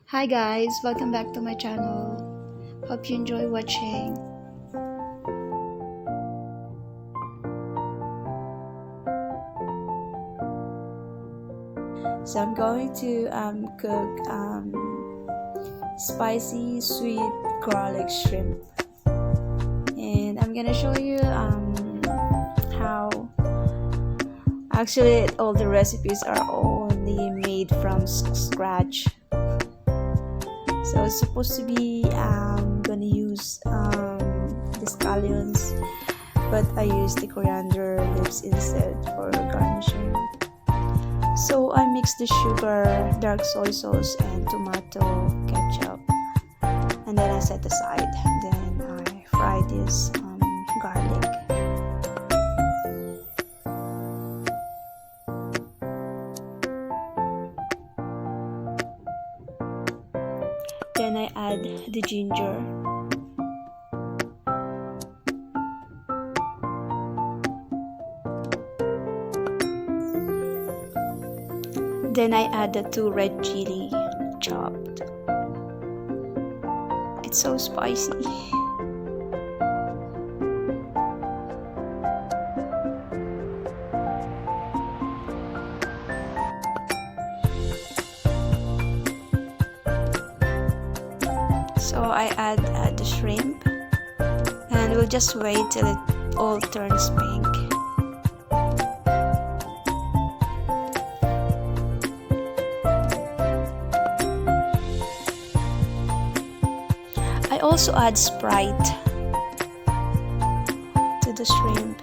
Hi guys, welcome back to my channel. Hope you enjoy watching. So I'm going to cook spicy sweet garlic shrimp, and I'm gonna show you how actually all the recipes are only made from scratch. So it's supposed to be gonna use the scallions, but I use the coriander leaves instead for garnishing. So I mix the sugar, dark soy sauce, and tomato ketchup, and then I set aside. Then I fry this garlic. Then I add the ginger. Then I add the 2 red chili chopped. It's so spicy. So I add the shrimp, and we'll just wait till it all turns pink. I also add Sprite to the shrimp.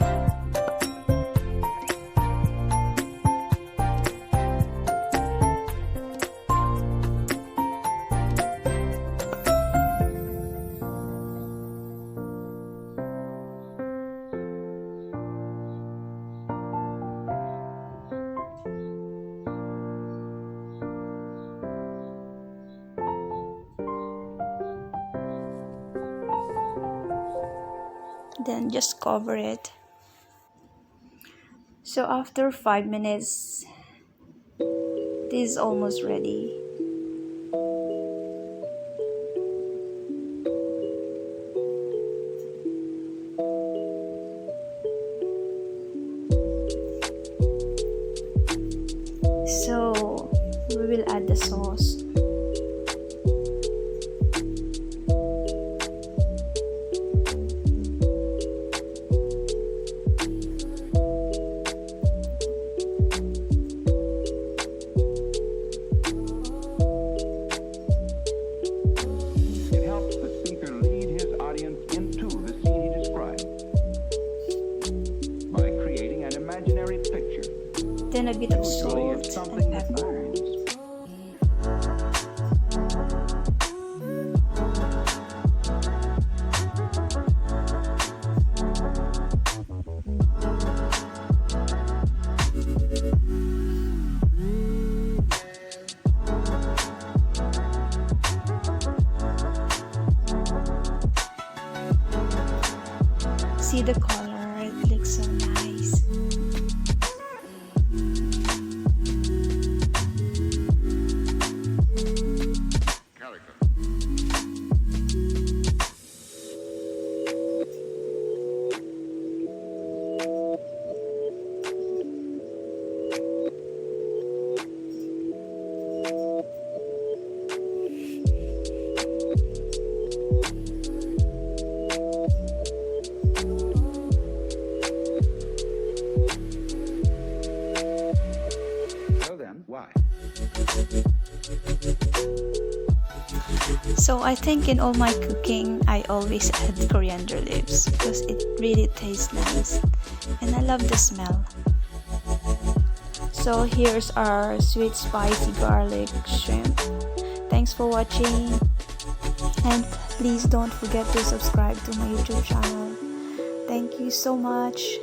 Then just cover it. So after 5 minutes, this is almost ready. So we will add the sauce. Then a bit of salt and pepper. See the color, it looks so nice. Why? So I think in all my cooking, I always add coriander leaves because it really tastes nice, and I love the smell. So here's our sweet spicy garlic shrimp. Thanks for watching, and please don't forget to subscribe to my YouTube channel. Thank you so much.